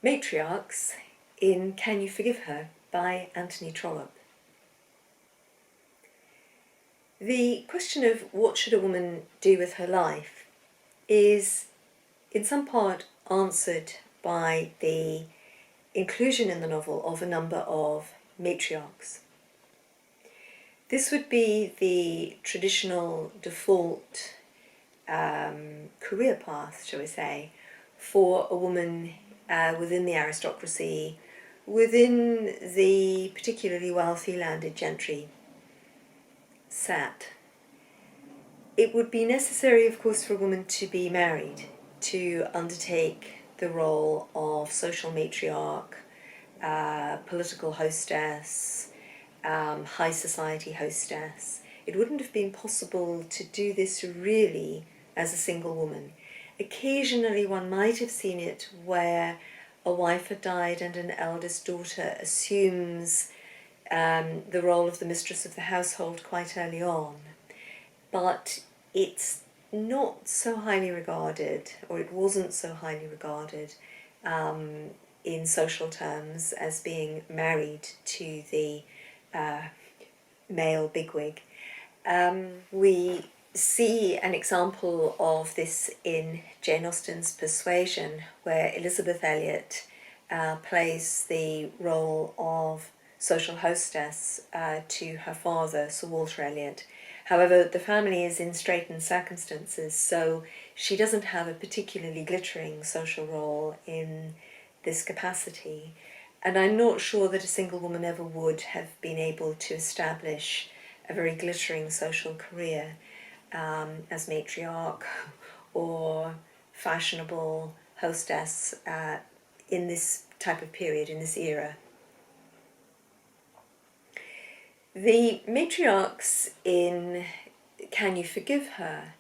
Matriarchs in Can You Forgive Her by Anthony Trollope. The question of what should a woman do with her life is in some part answered by the inclusion in the novel of a number of matriarchs. This would be the traditional default career path, shall we say, for a woman within the aristocracy, within the particularly wealthy landed gentry set. It would be necessary, of course, for a woman to be married, to undertake the role of social matriarch, political hostess, high society hostess. It wouldn't have been possible to do this really as a single woman. Occasionally one might have seen it where a wife had died and an eldest daughter assumes the role of the mistress of the household quite early on. But it's not so highly regarded, or it wasn't so highly regarded in social terms as being married to the male bigwig. We see an example of this in Jane Austen's Persuasion, where Elizabeth Elliot plays the role of social hostess to her father, Sir Walter Elliot. However, the family is in straitened circumstances, so she doesn't have a particularly glittering social role in this capacity. And I'm not sure that a single woman ever would have been able to establish a very glittering social career as matriarch or fashionable hostess in this type of period, in this era. The matriarchs in Can You Forgive Her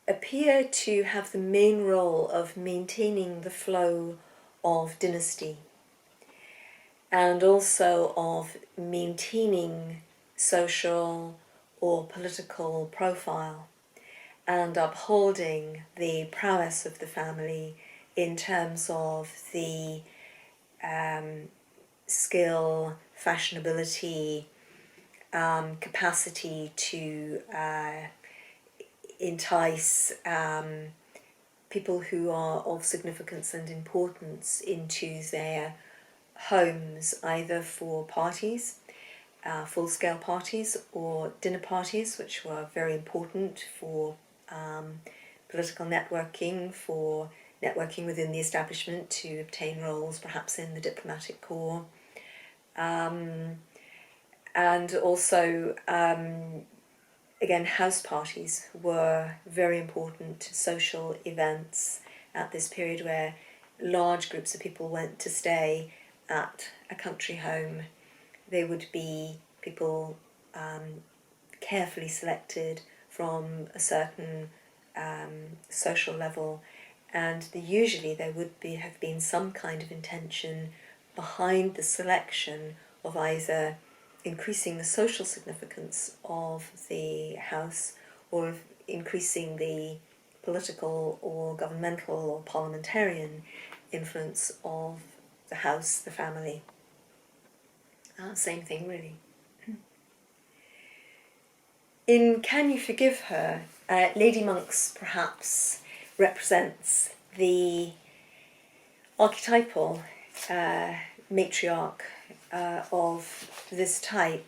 appear to have the main role of maintaining the flow of dynasty and also of maintaining social or political profile and upholding the prowess of the family in terms of the skill, fashionability, capacity to entice people who are of significance and importance into their homes, either for parties, full-scale parties, or dinner parties, which were very important for political networking, for networking within the establishment to obtain roles perhaps in the diplomatic corps. And also, again, house parties were very important social events at this period where large groups of people went to stay at a country home. They would be people carefully selected from a certain social level, and usually there would have been some kind of intention behind the selection of either increasing the social significance of the house or of increasing the political or governmental or parliamentarian influence of the house, the family. Same thing, really. In Can You Forgive Her, Lady Monks perhaps represents the archetypal matriarch of this type.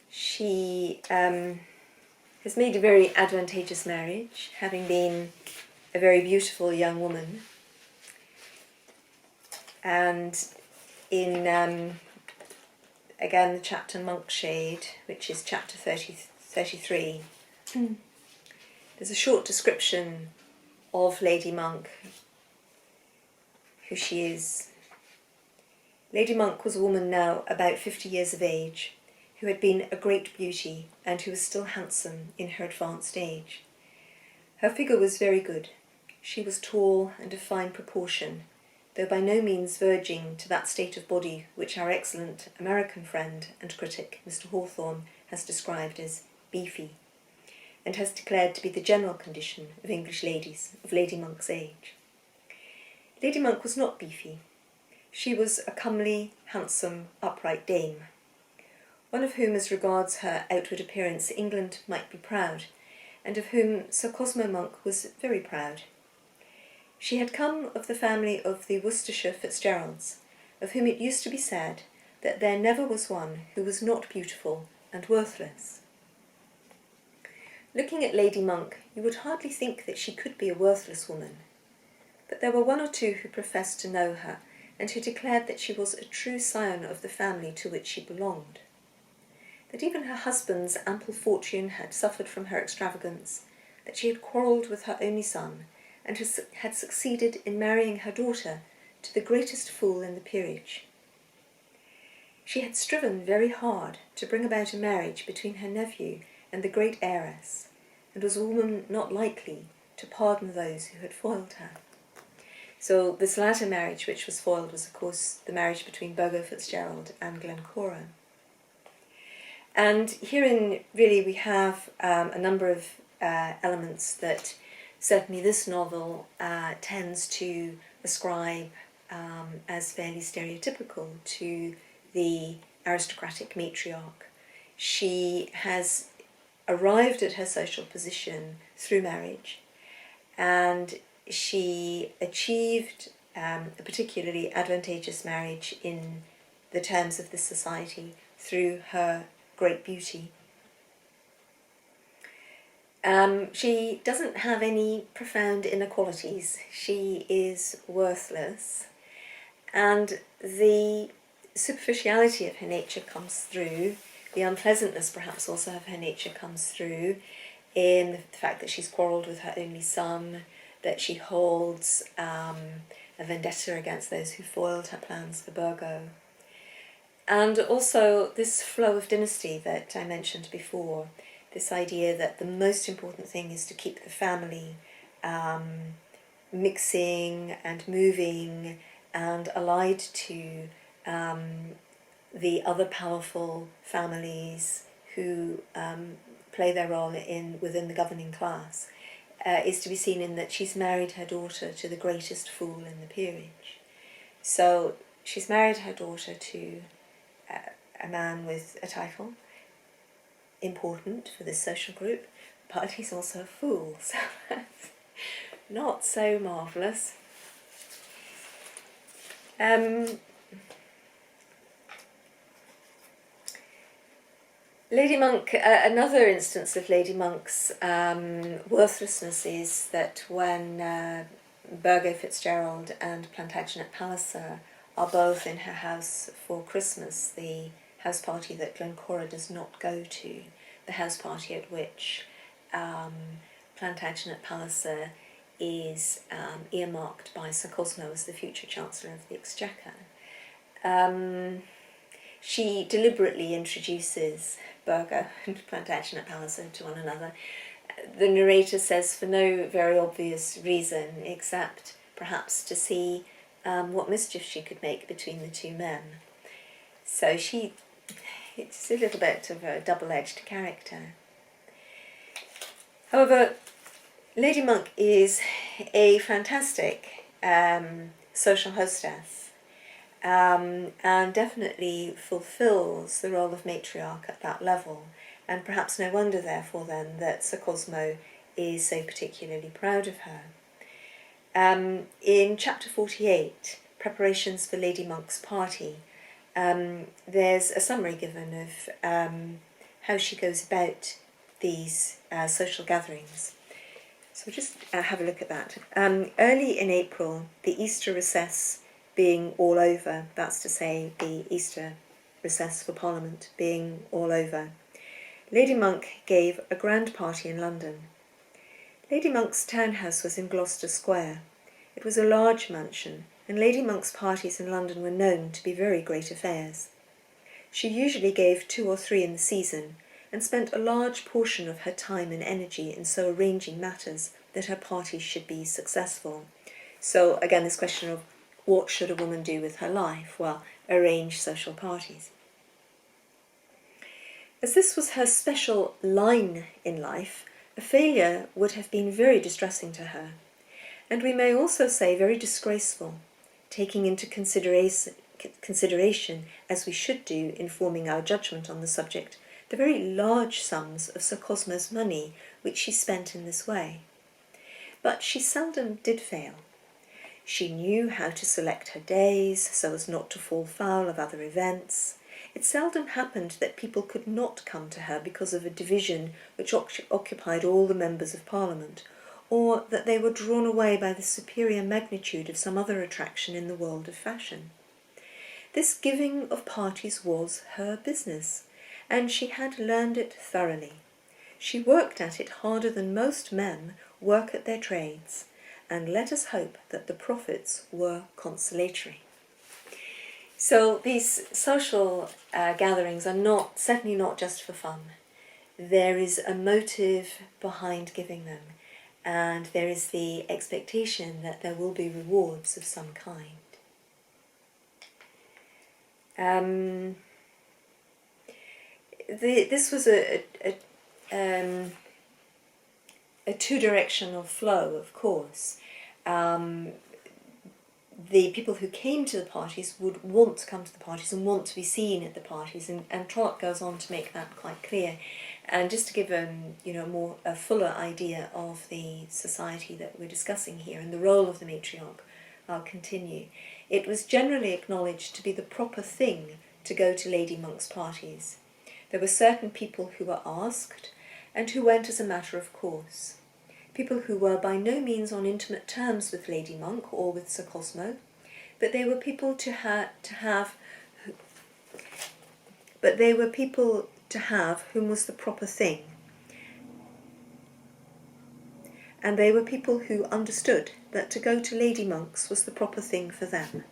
She has made a very advantageous marriage, having been a very beautiful young woman. And in, again, the chapter Monkshade, which is chapter 33, there's a short description of Lady Monk, who she is. Lady Monk was a woman now about 50 years of age, who had been a great beauty and who was still handsome in her advanced age. Her figure was very good. She was tall and of fine proportion, though by no means verging to that state of body which our excellent American friend and critic Mr. Hawthorne has described as beefy. and has declared to be the general condition of English ladies of Lady Monk's age. Lady Monk was not beefy. She was a comely, handsome, upright dame, one of whom, as regards her outward appearance, England might be proud, and of whom Sir Cosmo Monk was very proud. She had come of the family of the Worcestershire Fitzgeralds, of whom it used to be said that there never was one who was not beautiful and worthless. Looking at Lady Monk, you would hardly think that she could be a worthless woman, but there were one or two who professed to know her, and who declared that she was a true scion of the family to which she belonged, that even her husband's ample fortune had suffered from her extravagance, that she had quarrelled with her only son, and had succeeded in marrying her daughter to the greatest fool in the peerage. She had striven very hard to bring about a marriage between her nephew and the great heiress, and was a woman not likely to pardon those who had foiled her. So this latter marriage which was foiled was, of course, the marriage between Burgo Fitzgerald and Glencora. And herein, really, we have a number of elements that certainly this novel tends to ascribe as fairly stereotypical to the aristocratic matriarch. She has arrived at her social position through marriage, and she achieved a particularly advantageous marriage in the terms of this society through her great beauty. She doesn't have any profound inequalities. She is worthless, and the superficiality of her nature comes through, the unpleasantness perhaps also of her nature comes through in the fact that she's quarrelled with her only son, that she holds a vendetta against those who foiled her plans for Burgo. And also this flow of dynasty that I mentioned before, this idea that the most important thing is to keep the family mixing and moving and allied to the other powerful families who play their role within the governing class, is to be seen in that she's married her daughter to the greatest fool in the peerage. So she's married her daughter to a man with a title, important for this social group, but he's also a fool, so that's not so marvellous. Lady Monk, another instance of Lady Monk's worthlessness is that when Burgo Fitzgerald and Plantagenet Palliser are both in her house for Christmas, the house party that Glencora does not go to, the house party at which Plantagenet Palliser is earmarked by Sir Cosmo as the future Chancellor of the Exchequer. She deliberately introduces Burgo and Plantagenet Palliser to one another. The narrator says for no very obvious reason, except perhaps to see what mischief she could make between the two men. So it's a little bit of a double-edged character. However, Lady Monk is a fantastic social hostess, and definitely fulfills the role of matriarch at that level, and perhaps no wonder therefore then that Sir Cosmo is so particularly proud of her. In chapter 48, Preparations for Lady Monk's Party, there's a summary given of how she goes about these social gatherings. So just have a look at that. Early in April, the Easter recess being all over, that's to say the Easter recess for Parliament being all over, Lady Monk gave a grand party in London. Lady Monk's townhouse was in Gloucester Square. It was a large mansion, and Lady Monk's parties in London were known to be very great affairs. She usually gave 2 or 3 in the season, and spent a large portion of her time and energy in so arranging matters that her parties should be successful. So again, this question of what should a woman do with her life? Well, arrange social parties. As this was her special line in life, A failure would have been very distressing to her, and we may also say very disgraceful, taking into consideration, as we should do in forming our judgment on the subject, the very large sums of Sir Cosmo's money which she spent in this way. But she seldom did fail. She knew how to select her days so as not to fall foul of other events. It seldom happened that people could not come to her because of a division which occupied all the members of Parliament, or that they were drawn away by the superior magnitude of some other attraction in the world of fashion. This giving of parties was her business, and she had learned it thoroughly. She worked at it harder than most men work at their trades, and let us hope that the profits were consolatory. So these social gatherings are certainly not just for fun. There is a motive behind giving them, and there is the expectation that there will be rewards of some kind. This was a two-directional flow, of course. The people who came to the parties would want to come to the parties and want to be seen at the parties, and Trollope goes on to make that quite clear. And just to give a fuller idea of the society that we're discussing here and the role of the matriarch, I'll continue. It was generally acknowledged to be the proper thing to go to Lady Monk's parties. There were certain people who were asked and who went as a matter of course. People who were by no means on intimate terms with Lady Monk or with Sir Cosmo, but they were people to have whom was the proper thing. And they were people who understood that to go to Lady Monk's was the proper thing for them.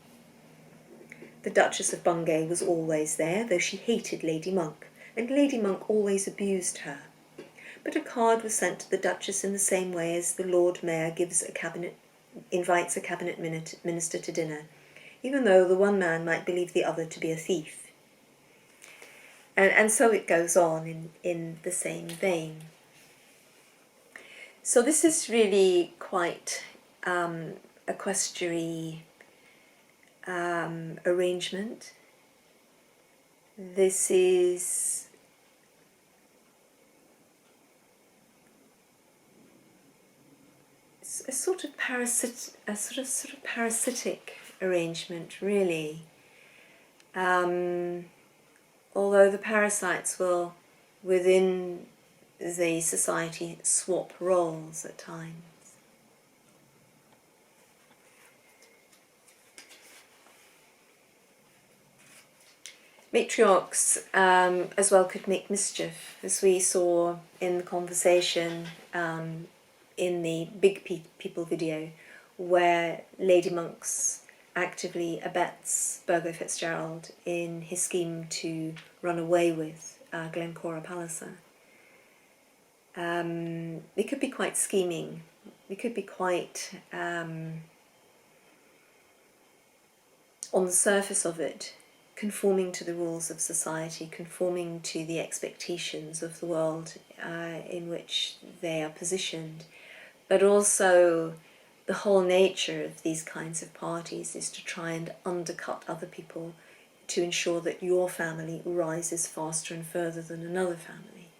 The Duchess of Bungay was always there, though she hated Lady Monk, and Lady Monk always abused her. But a card was sent to the Duchess in the same way as the Lord Mayor invites a cabinet minister to dinner, even though the one man might believe the other to be a thief. And so it goes on in the same vein. So this is really quite a equestrian arrangement. This is a sort of parasitic arrangement, really. Although the parasites will, within the society, swap roles at times. Matriarchs as well could make mischief, as we saw in the conversation in the Big People video, where Lady Monks actively abets Burgo Fitzgerald in his scheme to run away with Glencora Palliser. They could be quite scheming. They could be quite, on the surface of it, conforming to the rules of society, conforming to the expectations of the world in which they are positioned. But also, the whole nature of these kinds of parties is to try and undercut other people to ensure that your family rises faster and further than another family.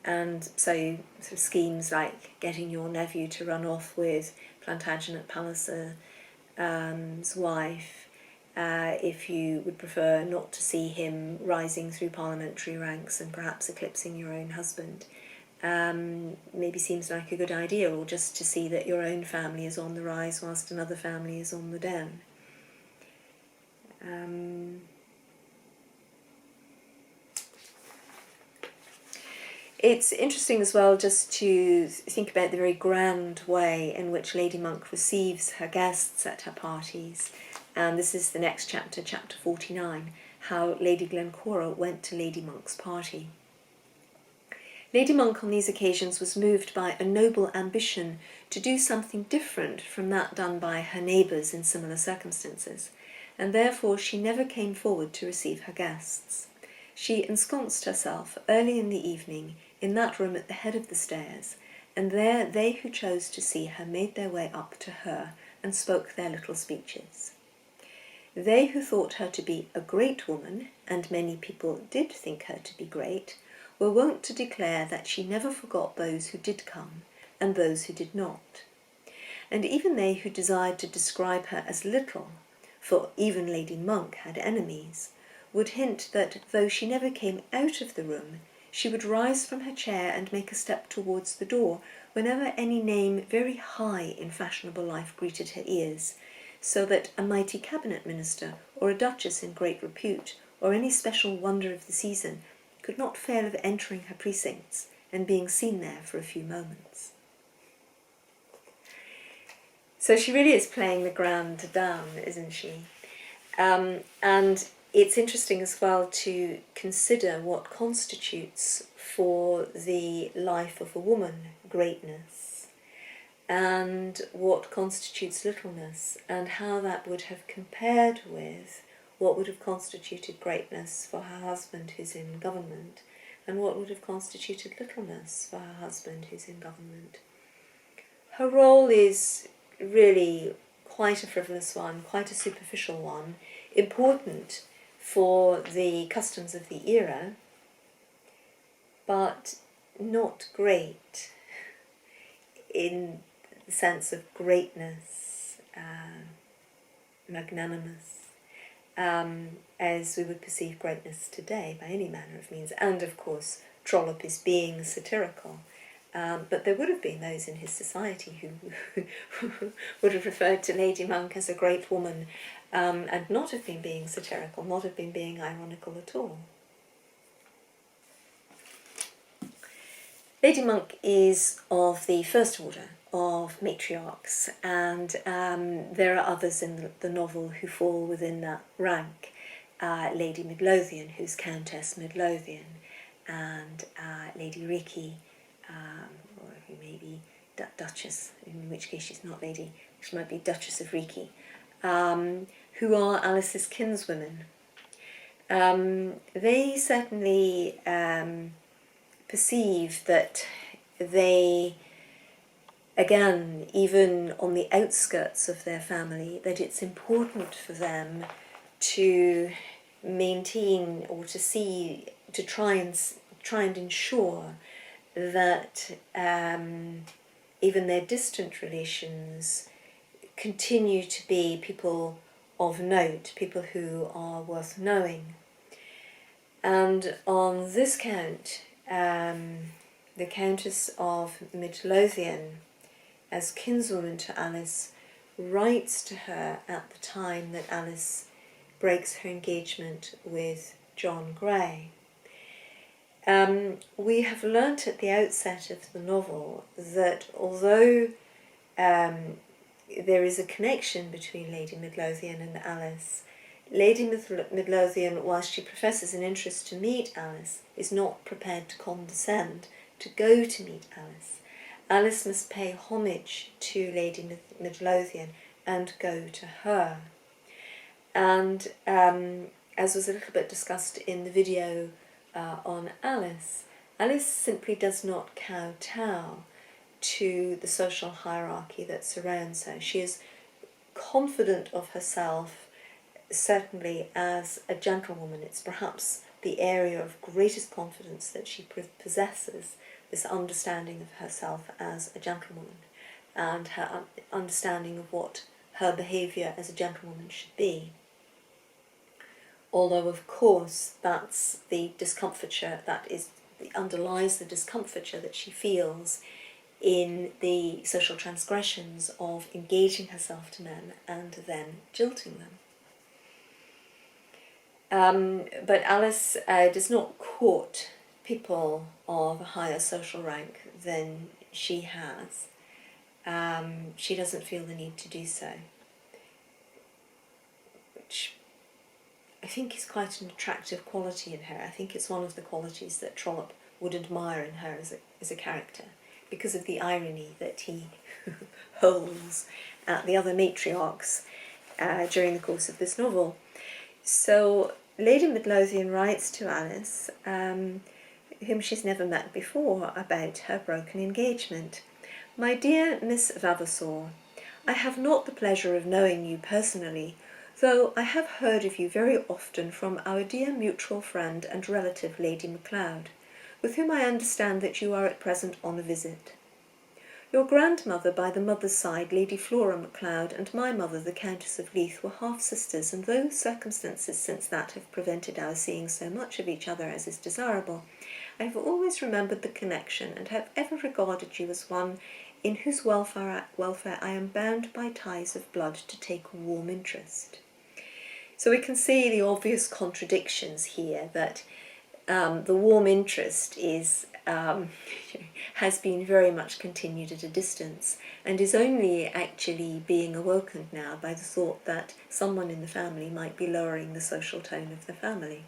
And so sort of schemes like getting your nephew to run off with Plantagenet Palliser's wife, if you would prefer not to see him rising through parliamentary ranks and perhaps eclipsing your own husband, maybe seems like a good idea, or just to see that your own family is on the rise whilst another family is on the down. It's interesting as well just to think about the very grand way in which Lady Monk receives her guests at her parties. And this is the next chapter, chapter 49, how Lady Glencora went to Lady Monk's party. Lady Monk on these occasions was moved by a noble ambition to do something different from that done by her neighbours in similar circumstances, and therefore she never came forward to receive her guests. She ensconced herself early in the evening in that room at the head of the stairs, and there they who chose to see her made their way up to her and spoke their little speeches. They who thought her to be a great woman, and many people did think her to be great, were wont to declare that she never forgot those who did come, and those who did not. And even they who desired to describe her as little, for even Lady Monk had enemies, would hint that though she never came out of the room, she would rise from her chair and make a step towards the door whenever any name very high in fashionable life greeted her ears, so that a mighty cabinet minister, or a duchess in great repute, or any special wonder of the season, could not fail of entering her precincts and being seen there for a few moments. So she really is playing the grand dame, isn't she? And it's interesting as well to consider what constitutes for the life of a woman greatness, and what constitutes littleness, and how that would have compared with what would have constituted greatness for her husband who's in government, and what would have constituted littleness for her husband who's in government. Her role is really quite a frivolous one, quite a superficial one, important for the customs of the era, but not great in the sense of greatness, magnanimous, as we would perceive greatness today by any manner of means. And of course, Trollope is being satirical. But there would have been those in his society who would have referred to Lady Monk as a great woman, and not have been being satirical, not have been being ironical at all. Lady Monk is of the first order of matriarchs, and there are others in the novel who fall within that rank. Lady Midlothian, who's Countess Midlothian, and Lady Ricky, or who may be Duchess, in which case she's not Lady, she might be Duchess of Ricky, who are Alice's kinswomen. They certainly perceive that they, again, even on the outskirts of their family, that it's important for them to maintain or to see, to try and ensure that even their distant relations continue to be people of note, people who are worth knowing. And on this count, the Countess of Midlothian, as kinswoman to Alice, writes to her at the time that Alice breaks her engagement with John Grey. We have learnt at the outset of the novel that although there is a connection between Lady Midlothian and Alice, Lady Midlothian, whilst she professes an interest to meet Alice, is not prepared to condescend to go to meet Alice. Alice must pay homage to Lady Midlothian and go to her. And as was a little bit discussed in the video on Alice, Alice simply does not kowtow to the social hierarchy that surrounds her. She is confident of herself, certainly as a gentlewoman. It's perhaps the area of greatest confidence that she possesses, this understanding of herself as a gentlewoman and her understanding of what her behaviour as a gentlewoman should be. Although, of course, that's the discomfiture that underlies the discomfiture that she feels in the social transgressions of engaging herself to men and then jilting them. But Alice does not court people of a higher social rank than she has. She doesn't feel the need to do so, which I think is quite an attractive quality in her. I think it's one of the qualities that Trollope would admire in her as a character, because of the irony that he holds at the other matriarchs during the course of this novel. So Lady Midlothian writes to Alice whom she's never met before, about her broken engagement. My dear Miss Vavasor, I have not the pleasure of knowing you personally, though I have heard of you very often from our dear mutual friend and relative Lady Macleod, with whom I understand that you are at present on a visit. Your grandmother by the mother's side, Lady Flora Macleod, and my mother, the Countess of Leith, were half-sisters, and though circumstances since that have prevented our seeing so much of each other as is desirable, I have always remembered the connection, and have ever regarded you as one in whose welfare I am bound by ties of blood to take a warm interest. So we can see the obvious contradictions here, that the warm interest is has been very much continued at a distance, and is only actually being awoken now by the thought that someone in the family might be lowering the social tone of the family.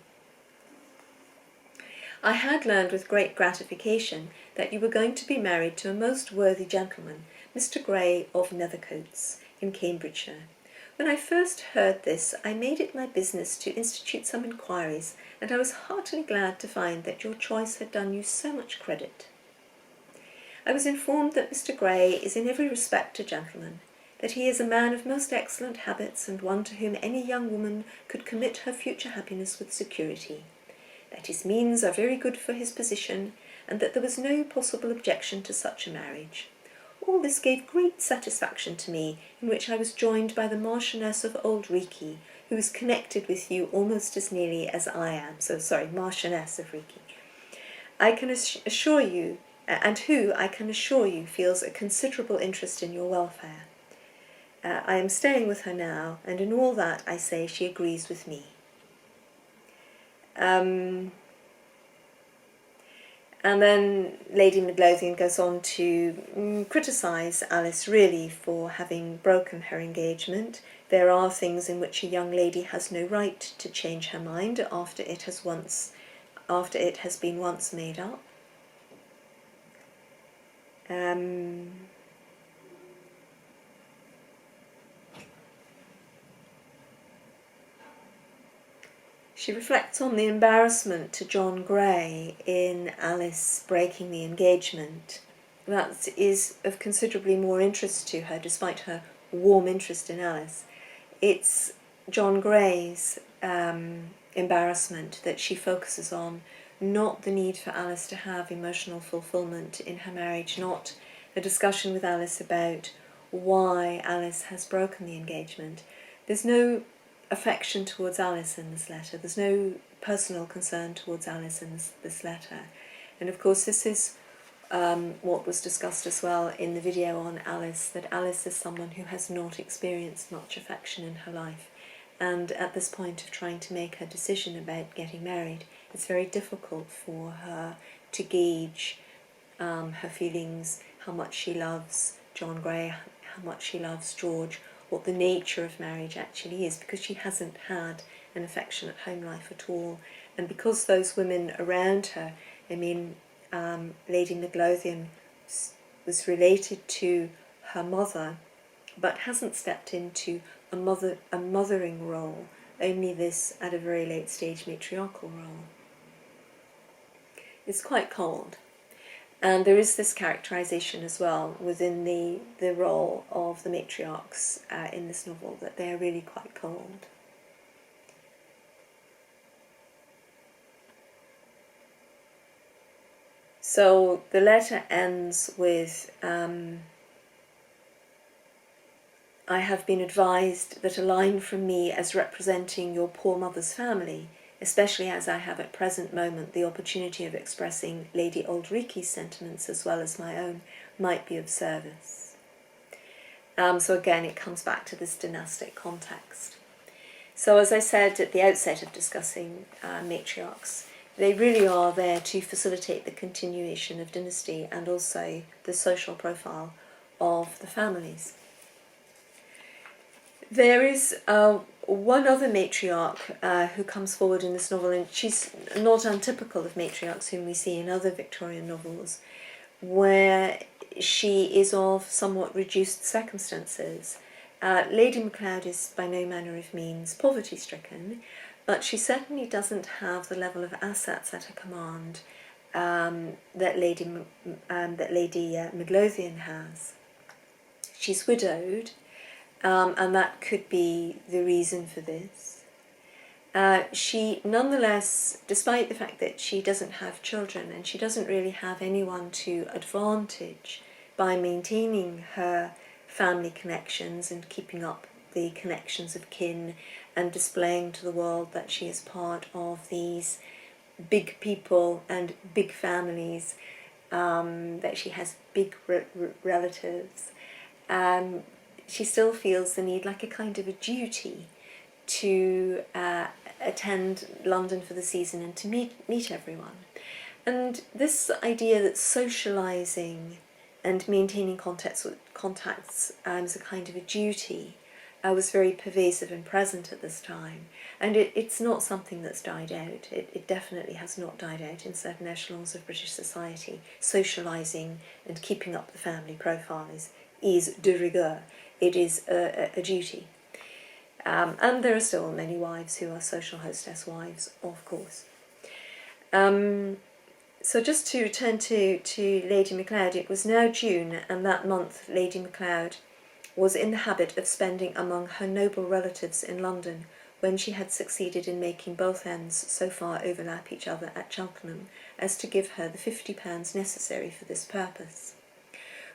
I had learned with great gratification that you were going to be married to a most worthy gentleman, Mr. Gray of Nethercoats, in Cambridgeshire. When I first heard this, I made it my business to institute some inquiries, and I was heartily glad to find that your choice had done you so much credit. I was informed that Mr. Gray is in every respect a gentleman, that he is a man of most excellent habits, and one to whom any young woman could commit her future happiness with security, that his means are very good for his position, and that there was no possible objection to such a marriage. All this gave great satisfaction to me, in which I was joined by the Marchioness of Old Reekie, who is connected with you almost as nearly as I am, Marchioness of Reekie. I can assure you, and who, I can assure you, feels a considerable interest in your welfare. I am staying with her now, and in all that I say she agrees with me. And then Lady Midlothian goes on to criticise Alice really for having broken her engagement. There are things in which a young lady has no right to change her mind after it has been once made up. She reflects on the embarrassment to John Gray in Alice breaking the engagement. That is of considerably more interest to her, despite her warm interest in Alice. It's John Gray's embarrassment that she focuses on, not the need for Alice to have emotional fulfillment in her marriage, not a discussion with Alice about why Alice has broken the engagement. There's no affection towards Alice in this letter. There's no personal concern towards Alice in this letter. And of course this is what was discussed as well in the video on Alice, that Alice is someone who has not experienced much affection in her life. And at this point of trying to make her decision about getting married, it's very difficult for her to gauge her feelings, how much she loves John Gray, how much she loves George, what the nature of marriage actually is, because she hasn't had an affectionate home life at all. And because those women around her, Lady Midlothian was related to her mother, but hasn't stepped into a mothering role, only this at a very late stage matriarchal role. It's quite cold. And there is this characterisation as well within the role of the matriarchs in this novel, that they are really quite cold. So the letter ends with, I have been advised that a line from me as representing your poor mother's family, especially as I have at present moment the opportunity of expressing Lady Old Reekie's sentiments as well as my own, might be of service. So again, it comes back to this dynastic context. So as I said at the outset of discussing matriarchs, they really are there to facilitate the continuation of dynasty and also the social profile of the families. There is one other matriarch who comes forward in this novel, and she's not untypical of matriarchs whom we see in other Victorian novels, where she is of somewhat reduced circumstances. Lady Macleod is by no manner of means poverty-stricken, but she certainly doesn't have the level of assets at her command that Lady Midlothian has. She's widowed, and that could be the reason for this. She nonetheless, despite the fact that she doesn't have children and she doesn't really have anyone to advantage by maintaining her family connections and keeping up the connections of kin and displaying to the world that she is part of these big people and big families, that she has big relatives, she still feels the need, like a kind of a duty, to attend London for the season and to meet everyone. And this idea that socialising and maintaining contacts as a kind of a duty was very pervasive and present at this time. And it's not something that's died out. It definitely has not died out in certain echelons of British society. Socialising and keeping up the family profile is de rigueur. It is a duty. And there are still many wives who are social hostess wives, of course. So just to return to Lady Macleod, it was now June, and that month Lady Macleod was in the habit of spending among her noble relatives in London, when she had succeeded in making both ends so far overlap each other at Cheltenham as to give her the £50 necessary for this purpose.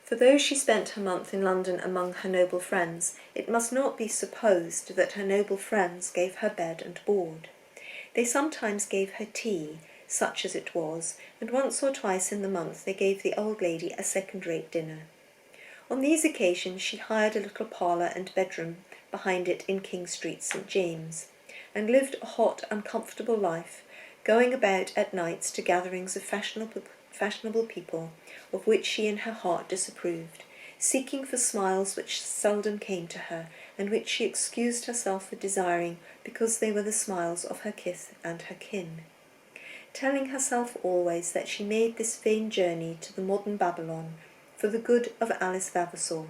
For though she spent her month in London among her noble friends, it must not be supposed that her noble friends gave her bed and board. They sometimes gave her tea, such as it was, and once or twice in the month they gave the old lady a second-rate dinner. On these occasions she hired a little parlour and bedroom behind it in King Street, St. James, and lived a hot, uncomfortable life, going about at nights to gatherings of fashionable people, of which she in her heart disapproved, seeking for smiles which seldom came to her, and which she excused herself for desiring because they were the smiles of her kith and her kin, telling herself always that she made this vain journey to the modern Babylon for the good of Alice Vavasor,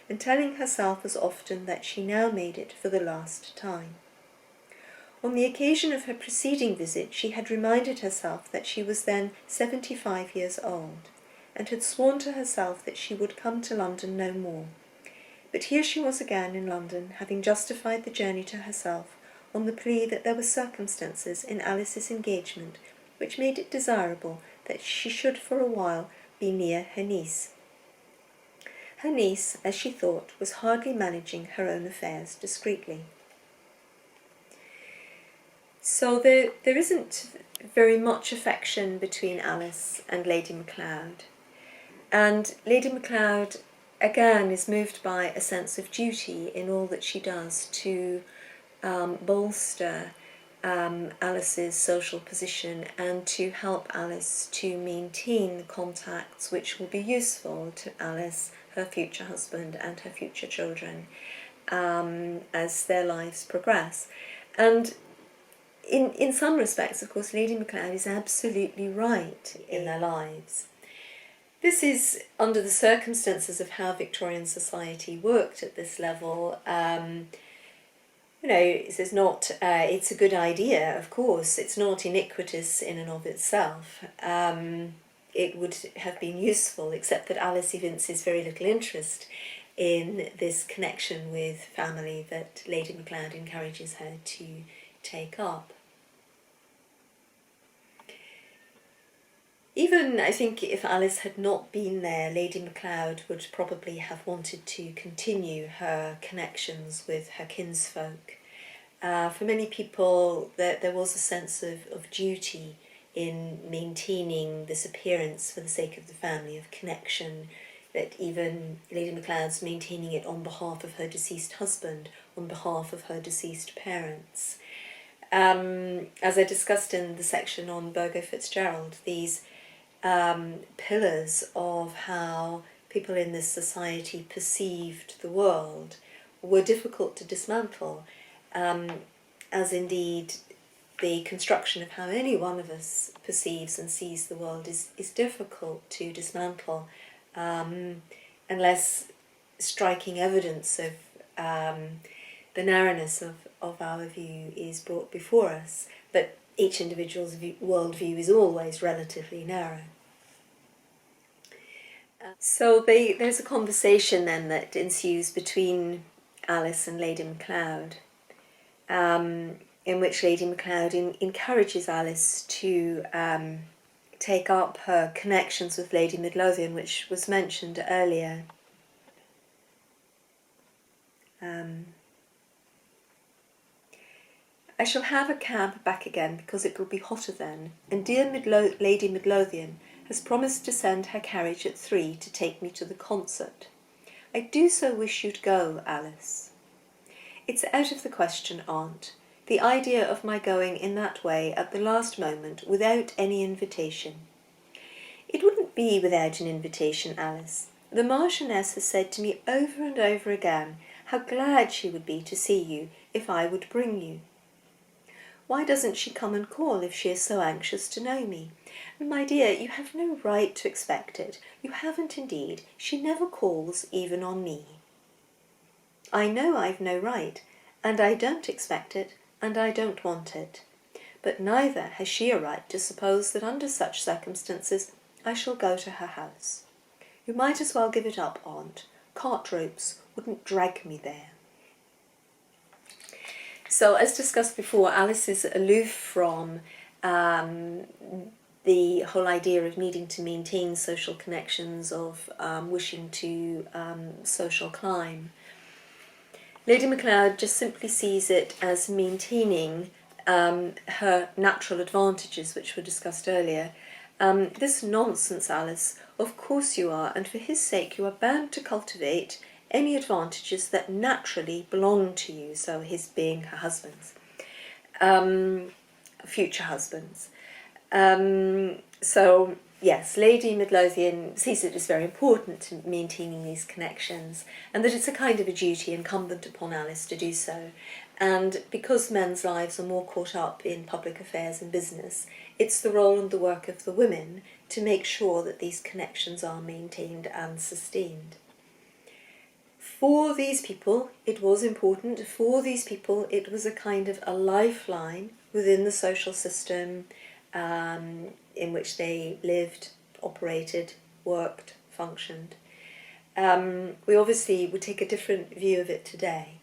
and telling herself as often that she now made it for the last time. On the occasion of her preceding visit she had reminded herself that she was then 75 years old, and had sworn to herself that she would come to London no more. But here she was again in London, having justified the journey to herself on the plea that there were circumstances in Alice's engagement which made it desirable that she should for a while be near her niece. Her niece, as she thought, was hardly managing her own affairs discreetly. So there isn't very much affection between Alice and Lady Macleod. And Lady Macleod, again, is moved by a sense of duty in all that she does to bolster Alice's social position and to help Alice to maintain the contacts which will be useful to Alice, her future husband and her future children as their lives progress. And in some respects, of course, Lady Macleod is absolutely right in their lives. This is under the circumstances of how Victorian society worked at this level. It's not. It's a good idea, of course. It's not iniquitous in and of itself. It would have been useful, except that Alice evinces very little interest in this connection with family that Lady Macleod encourages her to take up. Even, I think, if Alice had not been there, Lady Macleod would probably have wanted to continue her connections with her kinsfolk. For many people, there was a sense of duty in maintaining this appearance for the sake of the family, of connection, that even Lady Macleod's maintaining it on behalf of her deceased husband, on behalf of her deceased parents. As I discussed in the section on Burgo Fitzgerald, these pillars of how people in this society perceived the world were difficult to dismantle, as indeed the construction of how any one of us perceives and sees the world is difficult to dismantle unless striking evidence of the narrowness of our view is brought before us. But each individual's worldview is always relatively narrow. So there's a conversation then that ensues between Alice and Lady Macleod, in which Lady Macleod encourages Alice to take up her connections with Lady Midlothian, which was mentioned earlier. I shall have a cab back again because it will be hotter then, and dear Lady Midlothian has promised to send her carriage at 3 to take me to the concert. I do so wish you'd go, Alice. It's out of the question, Aunt. The idea of my going in that way at the last moment without any invitation. It wouldn't be without an invitation, Alice. The Marchioness has said to me over and over again how glad she would be to see you if I would bring you. Why doesn't she come and call if she is so anxious to know me? My dear, you have no right to expect it. You haven't indeed. She never calls even on me. I know I've no right, and I don't expect it, and I don't want it. But neither has she a right to suppose that under such circumstances I shall go to her house. You might as well give it up, Aunt. Cart ropes wouldn't drag me there. So, as discussed before, Alice is aloof from the whole idea of needing to maintain social connections, of wishing to social climb. Lady Macleod just simply sees it as maintaining her natural advantages, which were discussed earlier. This nonsense, Alice. Of course you are, and for his sake you are bound to cultivate any advantages that naturally belong to you, so his being her husband's, future husband's. So, yes, Lady Midlothian sees it as very important to maintaining these connections, and that it's a kind of a duty incumbent upon Alice to do so. And because men's lives are more caught up in public affairs and business, it's the role and the work of the women to make sure that these connections are maintained and sustained. For these people, it was important. For these people, it was a kind of a lifeline within the social system in which they lived, operated, worked, functioned. We obviously would take a different view of it today.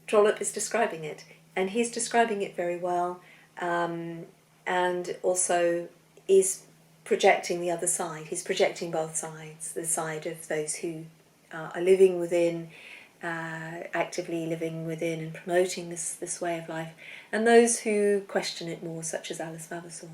Trollope is describing it, and he's describing it very well, and also is projecting the other side. He's projecting both sides, the side of those who are living within, actively living within and promoting this way of life, and those who question it more, such as Alice Vavasor.